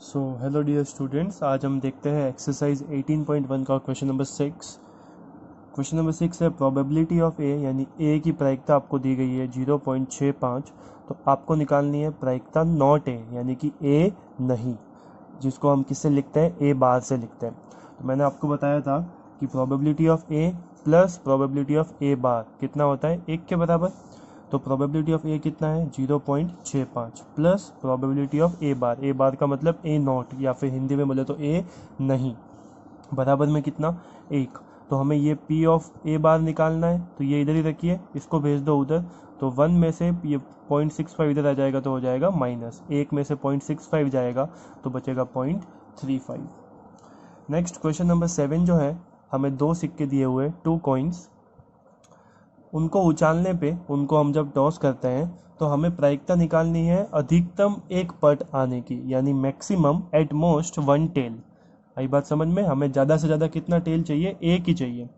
Hello dear students, आज हम देखते हैं एक्सरसाइज 18.1 का क्वेश्चन नंबर 6। क्वेश्चन नंबर 6 है प्रोबेबिलिटी ऑफ ए, यानी ए की प्रायिकता आपको दी गई है 0.65। तो आपको निकालनी है प्रायिकता नॉट ए, यानी कि ए नहीं, जिसको हम किससे लिखते हैं, ए बार से लिखते हैं। तो मैंने आपको बताया था कि probability of A plus probability of A bar कितना होता है, 1 के बराबर। तो प्रोबेबिलिटी ऑफ ए कितना है 0.65 प्लस प्रोबेबिलिटी ऑफ ए बार का मतलब ए नॉट, या फिर हिंदी में बोले तो ए नहीं, बराबर में कितना 1। तो हमें ये पी ऑफ ए बार निकालना है, तो ये इधर ही रखिए, इसको भेज दो उधर। तो 1 में से ये 0.65 इधर आ जाएगा तो हो जाएगा माइनस, 1 में से 0.65 जाएगा तो बचेगा 0.35। नेक्स्ट क्वेश्चन नंबर 7 जो है, हमें 2 सिक्के दिए हुए 2 कॉइन्स, उनको उछालने पे, उनको हम जब टॉस करते हैं तो हमें प्रायिकता निकालनी है अधिकतम एक पट आने की, यानी मैक्सिमम एट मोस्ट 1 टेल। आई बात समझ में? हमें ज़्यादा से ज़्यादा कितना टेल चाहिए, एक ही चाहिए।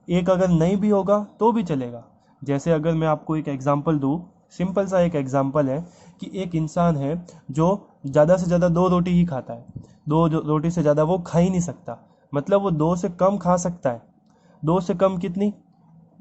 एक अगर नहीं भी होगा तो भी चलेगा। जैसे अगर मैं आपको एक एग्जांपल दूँ, सिंपल सा एक एग्जांपल है कि एक इंसान है जो ज़्यादा से ज़्यादा 2 रोटी ही खाता है, 2 रोटी से ज़्यादा वो खा ही नहीं सकता, मतलब वो 2 से कम खा सकता है। 2 से कम कितनी,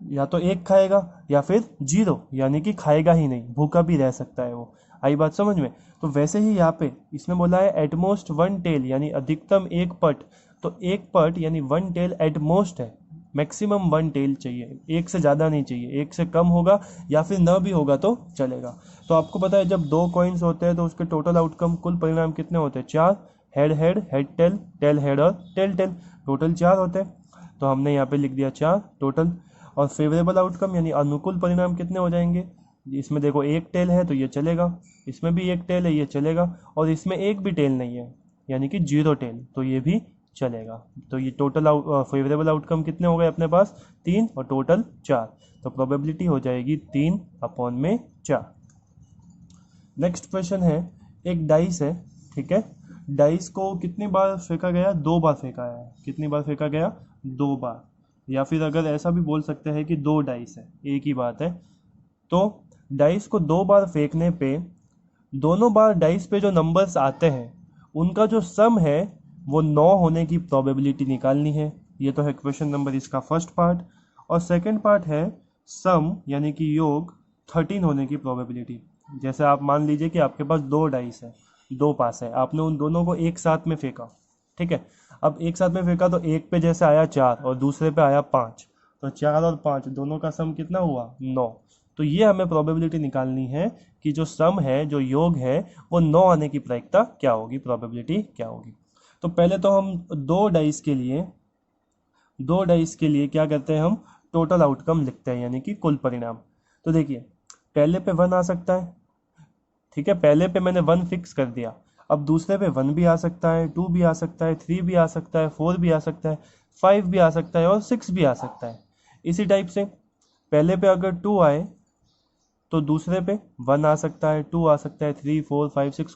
या तो 1 खाएगा या फिर 0, यानी कि खाएगा ही नहीं, भूखा भी रह सकता है वो। आई बात समझ में? तो वैसे ही यहाँ पे इसमें बोला है एटमोस्ट 1 टेल, यानी अधिकतम एक पट। तो एक पट यानी 1 टेल एटमोस्ट है, मैक्सिमम 1 टेल चाहिए, एक से ज़्यादा नहीं चाहिए। एक से कम होगा या फिर न भी होगा तो चलेगा। तो आपको पता है जब 2 कॉइन्स होते हैं तो उसके टोटल आउटकम, कुल परिणाम कितने होते हैं, 4। Head head, head tail, tail head और टेल टेल, टोटल 4 होते हैं। तो हमने यहाँ पे लिख दिया 4 टोटल। और फेवरेबल आउटकम यानी अनुकूल परिणाम कितने हो जाएंगे, इसमें देखो 1 टेल है तो ये चलेगा, इसमें भी 1 टेल है ये चलेगा, और इसमें एक भी टेल नहीं है यानी कि 0 टेल, तो ये भी चलेगा। तो ये टोटल फेवरेबल आउटकम कितने हो गए अपने पास, 3 और टोटल 4। तो प्रोबेबिलिटी हो जाएगी 3/4। नेक्स्ट क्वेश्चन है, एक डाइस है, ठीक है। डाइस को कितनी बार फेंका गया, 2 बार फेंका है। कितनी बार फेंका गया, 2 बार। या फिर अगर ऐसा भी बोल सकते हैं कि 2 डाइस है, एक ही बात है। तो डाइस को 2 बार फेंकने पे दोनों बार डाइस पे जो नंबर्स आते हैं उनका जो सम है वो 9 होने की प्रोबेबिलिटी निकालनी है। ये तो है क्वेश्चन नंबर इसका फर्स्ट पार्ट। और सेकंड पार्ट है सम यानी कि योग 13 होने की प्रोबेबिलिटी। जैसे आप मान लीजिए कि आपके पास 2 डाइस है, 2 पास है, आपने उन दोनों को एक साथ में फेंका, ठीक है। अब एक साथ में फेंका तो एक पे जैसे आया 4 और दूसरे पे आया 5, तो 4 और 5 दोनों का सम कितना हुआ, 9। तो ये हमें प्रोबेबिलिटी निकालनी है कि जो सम है, जो योग है, वो 9 आने की प्रायिकता क्या होगी, प्रोबेबिलिटी क्या होगी। तो पहले तो हम 2 डाइस के लिए क्या करते हैं, हम टोटल आउटकम लिखते हैं, यानी कि कुल परिणाम। तो देखिए पहले पे 1 आ सकता है, ठीक है, पहले पे मैंने 1 फिक्स कर दिया। अब दूसरे पे 1 भी आ सकता है, 2 भी आ सकता है, 3 भी आ सकता है, 4 भी आ सकता है, 5 भी आ सकता है और 6 भी आ सकता है। इसी टाइप से पहले पे अगर 2 आए तो दूसरे पे 1 आ सकता है, 2 आ सकता है, 3 4 5 6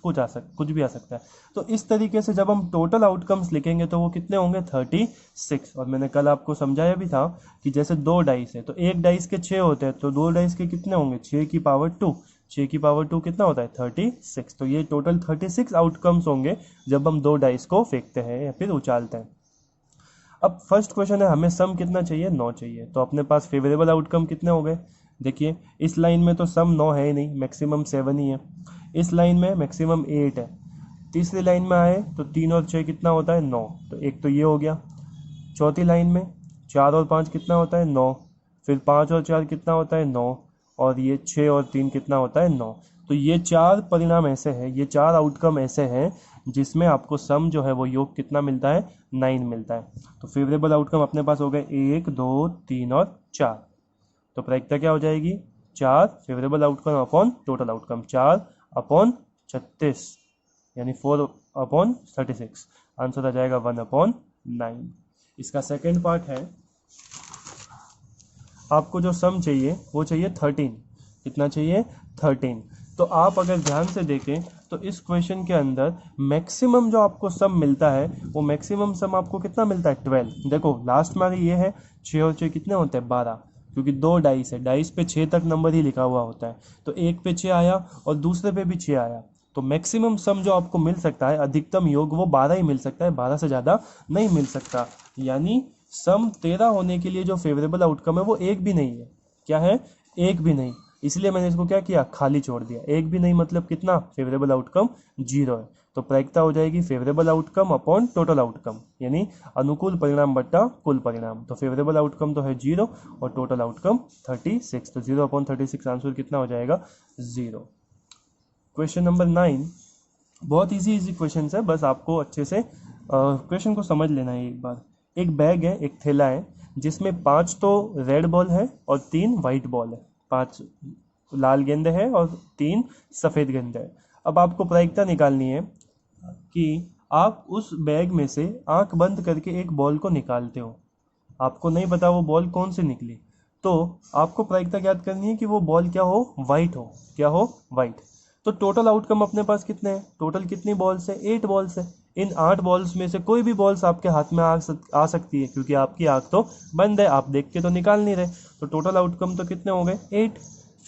कुछ भी आ सकता है। तो इस तरीके से जब हम टोटल आउटकम्स लिखेंगे तो वो कितने होंगे, 36। और मैंने कल आपको समझाया भी था कि जैसे 2 डाइस है तो एक डाइस के 6 होते हैं, तो 2 डाइस के कितने होंगे, 6 की पावर 2। 6 की पावर 2 कितना होता है, 36। तो ये टोटल 36 आउटकम्स होंगे जब हम 2 डाइस को फेंकते हैं या फिर उछालते हैं। अब फर्स्ट क्वेश्चन है, हमें सम कितना चाहिए, 9 चाहिए। तो अपने पास फेवरेबल आउटकम कितने हो गए, देखिए इस लाइन में तो सम 9 है ही नहीं, मैक्सिमम 7 ही है। इस लाइन में मैक्सिमम 8 है। तीसरी लाइन में आए तो 3 और 6 कितना होता है, 9। तो एक तो ये हो गया। चौथी लाइन में 4 और 5 कितना होता है, 9। फिर 5 और 4 कितना होता है, 9। और ये 6 और 3 कितना होता है, 9। तो ये 4 परिणाम ऐसे हैं, ये 4 आउटकम ऐसे हैं जिसमें आपको सम जो है वो योग कितना मिलता है, 9 मिलता है। तो फेवरेबल आउटकम अपने पास हो गए 1 2 3 और 4। तो प्रायिकता क्या हो जाएगी, 4 favourable outcome upon total outcome, 4/36, यानी 4/36। आंसर आ जाएगा 1/9। इसका सेकेंड पार्ट है, आपको जो सम चाहिए वो चाहिए 13। कितना चाहिए, 13। तो आप अगर ध्यान से देखें तो इस क्वेश्चन के अंदर मैक्सिमम जो आपको सम मिलता है वो मैक्सिमम सम आपको कितना मिलता है, 12। देखो लास्ट में ये है 6 और 6 कितने होते हैं, 12, क्योंकि 2 डाइस है, डाइस पे 6 तक नंबर ही लिखा हुआ होता है। तो एक पे 6 आया और दूसरे पे भी 6 आया, तो मैक्सिमम सम जो आपको मिल सकता है, अधिकतम योग, वो 12 ही मिल सकता है, 12 से ज़्यादा नहीं मिल सकता। यानी सम 13 होने के लिए जो फेवरेबल आउटकम है वो एक भी नहीं है। क्या है? एक भी नहीं। इसलिए मैंने इसको क्या किया, खाली छोड़ दिया। एक भी नहीं मतलब कितना? फेवरेबल आउटकम 0 है। तो प्रायिकता हो जाएगी favourable outcome upon total outcome, यानी अनुकूल परिणाम बट्टा कुल परिणाम। तो फेवरेबल आउटकम तो है 0 और टोटल आउटकम 36, तो 0/36 आंसर कितना हो जाएगा? 0। क्वेश्चन नंबर 9 बहुत इजी इजी क्वेश्चन है, बस आपको अच्छे से क्वेश्चन को समझ लेना है एक बार। एक बैग है, एक थैला है, जिसमें 5 तो रेड बॉल है और 3 वाइट बॉल है। 5 लाल गेंदे हैं और 3 सफ़ेद गेंदे हैं। अब आपको प्रायिकता निकालनी है कि आप उस बैग में से आंख बंद करके एक बॉल को निकालते हो। आपको नहीं पता वो बॉल कौन सी निकली, तो आपको प्रायिकता ज्ञात करनी है कि वो बॉल क्या हो? वाइट हो। क्या हो? वाइट। तो टोटल आउटकम अपने पास कितने हैं? टोटल कितनी बॉल्स है? 8 बॉल्स है। इन 8 बॉल्स में से कोई भी बॉल्स आपके हाथ में आ सकती है, क्योंकि आपकी आंख तो बंद है, आप देख के तो निकाल नहीं रहे। तो टोटल आउटकम तो कितने हो गए? 8।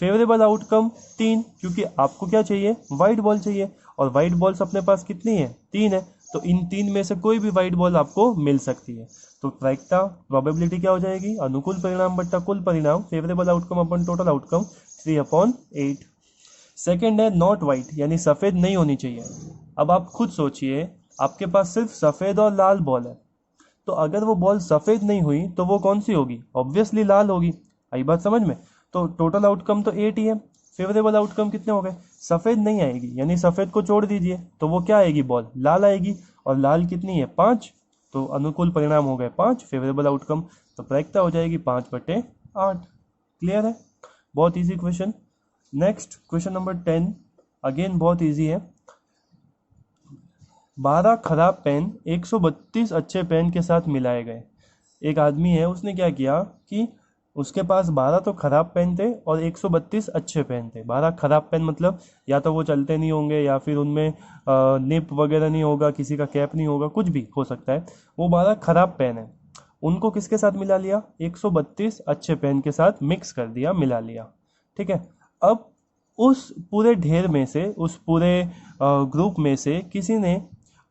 फेवरेबल आउटकम 3, क्योंकि आपको क्या चाहिए? वाइट बॉल चाहिए, और वाइट बॉल्स अपने पास कितनी है? 3 है। तो इन 3 में से कोई भी वाइट बॉल आपको मिल सकती है। तो प्रायिकता, प्रोबेबिलिटी क्या हो जाएगी? अनुकूल परिणाम बट्टा कुल परिणाम, फेवरेबल आउटकम अपन टोटल आउटकम, 3/8। सेकेंड है नॉट वाइट, यानी सफ़ेद नहीं होनी चाहिए। अब आप खुद सोचिए, आपके पास सिर्फ सफ़ेद और लाल बॉल है, तो अगर वो बॉल सफ़ेद नहीं हुई तो वो कौन सी होगी? ऑब्वियसली लाल होगी। आई बात समझ में? तो टोटल आउटकम तो 8 ही है। फेवरेबल आउटकम कितने हो गए? सफ़ेद नहीं आएगी, यानी सफ़ेद को छोड़ दीजिए, तो वो क्या आएगी? बॉल लाल आएगी। और लाल कितनी है? 5। तो अनुकूल परिणाम हो गए 5, फेवरेबल आउटकम। तो प्रायिकता हो जाएगी 5/8। क्लियर है? बहुत easy question. Next question number 10, again बहुत ईजी है। 12 खराब पेन 132 अच्छे पेन के साथ मिलाए गए। एक आदमी है, उसने क्या किया कि उसके पास 12 तो खराब पेन थे और 132 अच्छे पेन थे। 12 खराब पेन मतलब या तो वो चलते नहीं होंगे, या फिर उनमें निप वगैरह नहीं होगा, किसी का कैप नहीं होगा, कुछ भी हो सकता है। वो 12 खराब पेन है, उनको किसके साथ मिला लिया? 132 अच्छे पेन के साथ मिक्स कर दिया, मिला लिया। ठीक है। अब उस पूरे ढेर में से, उस पूरे ग्रुप में से किसी ने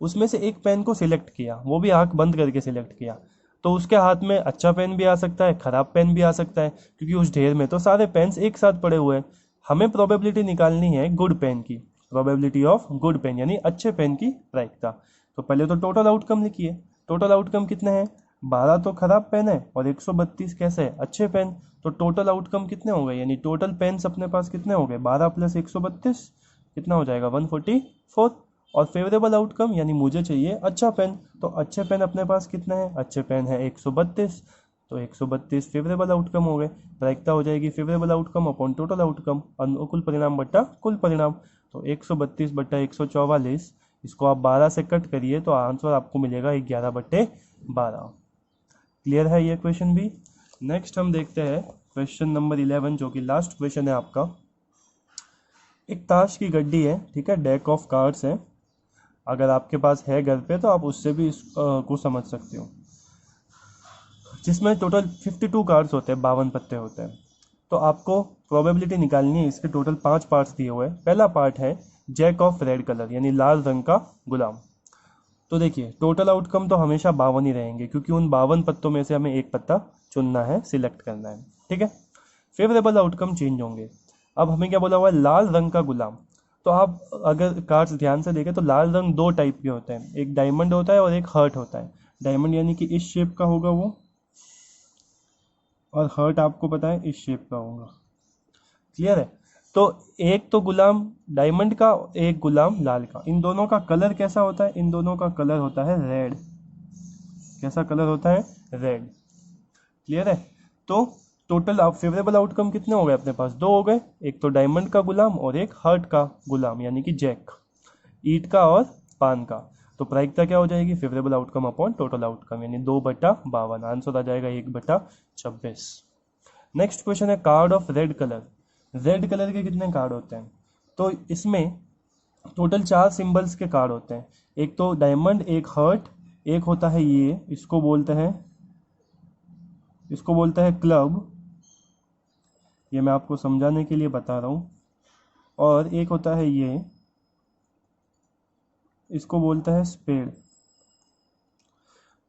उसमें से एक पेन को सिलेक्ट किया, वो भी आंख बंद करके सिलेक्ट किया। तो उसके हाथ में अच्छा पेन भी आ सकता है, खराब पेन भी आ सकता है, क्योंकि उस ढेर में तो सारे पेन्स एक साथ पड़े हुए हैं। हमें प्रोबेबिलिटी निकालनी है गुड पेन की, प्रोबेबिलिटी ऑफ गुड पेन, यानी अच्छे पेन की प्रायिकता। तो पहले तो टोटल आउटकम लिखिए। टोटल आउटकम कितने हैं? 12 तो खराब पेन है और 132 कैसे है? अच्छे पेन। तो टोटल आउटकम कितने हो गए? यानी टोटल पेन्स अपने पास कितने हो गए? 12 + 132 कितना हो जाएगा? 144। और फेवरेबल आउटकम, यानी मुझे चाहिए अच्छा पेन, तो अच्छे पेन अपने पास कितने हैं? अच्छे पेन है 132, तो 132 फेवरेबल आउटकम हो गए। प्रायिकता हो जाएगी favourable outcome upon total outcome, अनुकूल परिणाम बट्टा कुल परिणाम। तो 132/144, इसको आप 12 से कट करिए तो आंसर आपको मिलेगा 11/12। क्लियर है ये क्वेश्चन भी? नेक्स्ट हम देखते हैं क्वेश्चन नंबर 11, जो कि लास्ट क्वेश्चन है आपका। एक ताश की गड्डी है, ठीक है, डेक ऑफ कार्ड्स है। अगर आपके पास है घर पे तो आप उससे भी इस को समझ सकते हो, जिसमें टोटल 52 कार्ड्स होते हैं, 52 पत्ते होते हैं। तो आपको प्रोबेबिलिटी निकालनी है। इसके टोटल 5 पार्ट्स दिए हुए हैं। पहला पार्ट है जैक ऑफ रेड कलर, यानी लाल रंग का गुलाम। तो देखिए, टोटल आउटकम तो हमेशा 52 ही रहेंगे, क्योंकि उन 52 पत्तों में से हमें एक पत्ता चुनना है, सिलेक्ट करना है। ठीक है। फेवरेबल आउटकम चेंज होंगे। अब हमें क्या बोला हुआ है? लाल रंग का गुलाम। तो आप अगर कार्ड्स ध्यान से देखें तो लाल रंग 2 टाइप के होते हैं, एक डायमंड होता है और एक हर्ट होता है। डायमंड यानी कि इस शेप का होगा वो, और हर्ट आपको पता है इस शेप का होगा। क्लियर है? तो एक तो गुलाम डायमंड का, एक गुलाम लाल का। इन दोनों का कलर कैसा होता है? इन दोनों का कलर होता है रेड। कैसा कलर होता है? रेड। क्लियर है? तो टोटल फेवरेबल आउटकम कितने हो गए अपने पास? 2 हो गए। एक तो डायमंड का गुलाम और एक हर्ट का गुलाम, यानी कि जैक, ईट का और पान का। तो प्रायिकता क्या हो जाएगी? Favourable outcome upon total outcome, यानी 2/52। आंसर आ जाएगा 1/26। नेक्स्ट क्वेश्चन है card of red colour. Red colour के कितने कार्ड होते हैं? तो इसमें टोटल 4 सिंबल्स के कार्ड होते हैं। एक तो डायमंड, एक हर्ट, एक होता है ये, इसको बोलते हैं क्लब। ये मैं आपको समझाने के लिए बता रहा हूँ। और एक होता है ये, इसको बोलते हैं स्पेड।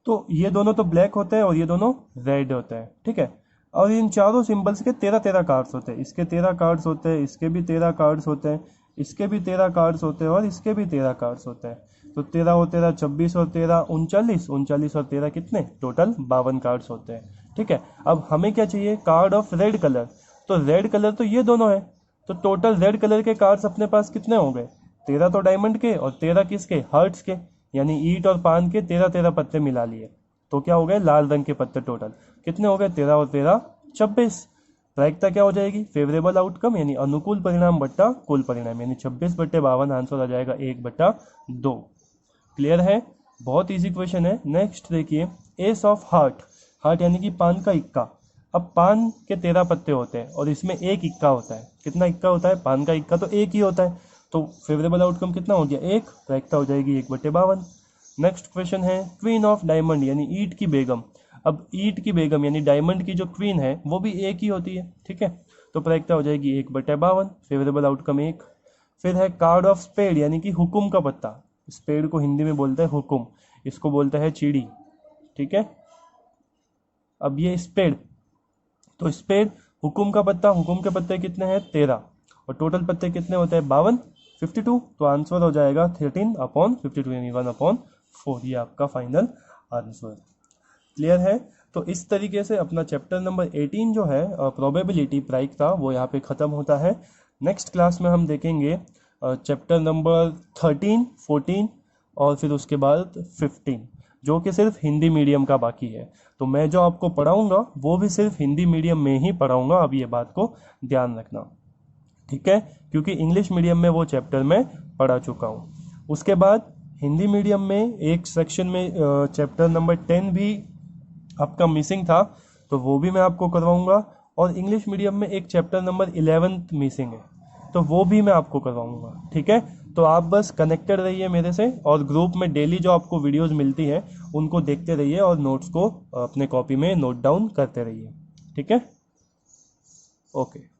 तो ये दोनों तो ब्लैक होते हैं और ये दोनों रेड होते हैं, ठीक है। और इन चारों सिंबल्स के 13 कार्ड्स होते हैं, इसके 13 कार्ड्स होते हैं, इसके भी 13 कार्ड्स होते हैं, इसके भी 13 कार्ड्स होते हैं और इसके भी 13 कार्ड्स होते हैं। तो 13 और 13 26 और 13 39, 39 और 13 कितने, टोटल 52 कार्ड्स होते हैं, ठीक है। अब हमें क्या चाहिए, कार्ड ऑफ रेड कलर। तो रेड कलर तो ये दोनों है, तो टोटल रेड कलर के कार्ड्स अपने पास कितने हो गए, 13 तो डायमंड के और 13 किसके, हार्ट्स के, यानी ईट और पान के 13 पत्ते मिला लिए। तो क्या हो गए, लाल रंग के पत्ते टोटल कितने हो गए, 13 और 13 26। प्रायिकता क्या हो जाएगी, फेवरेबल आउटकम यानी अनुकूल परिणाम बट्टा कुल परिणाम, यानी 26/52 आंसर आ जाएगा 1/2। क्लियर है, बहुत इजी क्वेश्चन है। नेक्स्ट देखिए, एस ऑफ हार्ट, हार्ट यानी कि पान का इक्का। अब पान के 13 पत्ते होते हैं और इसमें एक इक्का होता है, कितना इक्का होता है, पान का इक्का तो एक ही होता है, तो फेवरेबल आउटकम कितना हो गया, एक, प्रायिकता हो जाएगी 1/52। नेक्स्ट क्वेश्चन है, क्वीन ऑफ डायमंड यानी ईट की बेगम। अब ईट की बेगम यानी डायमंड की जो क्वीन है वो भी एक ही होती है, ठीक है, तो प्रायिकता हो जाएगी 1/52, फेवरेबल आउटकम 1। फिर है कार्ड ऑफ स्पेड यानी कि हुकुम का पत्ता, स्पेड को हिंदी में बोलते हैं हुकुम, इसको बोलते हैं चिड़ी, ठीक है। अब ये स्पेड, तो स्पेड हुकुम का पत्ता, हुकुम के पत्ते कितने हैं 13 और टोटल पत्ते कितने होते हैं 52, 52, तो आंसर हो जाएगा 13/52 यानी 1/4, ये आपका फाइनल आंसर। क्लियर है, तो इस तरीके से अपना चैप्टर नंबर 18 जो है प्रोबेबिलिटी प्रायिकता वो यहाँ पे ख़त्म होता है। नेक्स्ट क्लास में हम देखेंगे चैप्टर नंबर 13, 14 और फिर उसके बाद 15, जो कि सिर्फ हिंदी मीडियम का बाकी है। तो मैं जो आपको पढ़ाऊँगा वो भी सिर्फ हिंदी मीडियम में ही पढ़ाऊँगा, अब ये बात को ध्यान रखना, ठीक है, क्योंकि इंग्लिश मीडियम में वो चैप्टर मैं पढ़ा चुका हूँ। उसके बाद हिंदी मीडियम में एक सेक्शन में चैप्टर नंबर 10 भी आपका मिसिंग था, तो वो भी मैं आपको करवाऊंगा। और इंग्लिश मीडियम में एक चैप्टर नंबर 11 मिसिंग है, तो वो भी मैं आपको करवाऊंगा, ठीक है। तो आप बस कनेक्टेड रहिए मेरे से और ग्रुप में डेली जो आपको वीडियोस मिलती है उनको देखते रहिए और नोट्स को अपने कॉपी में नोट डाउन करते रहिए, ठीक है। ओके।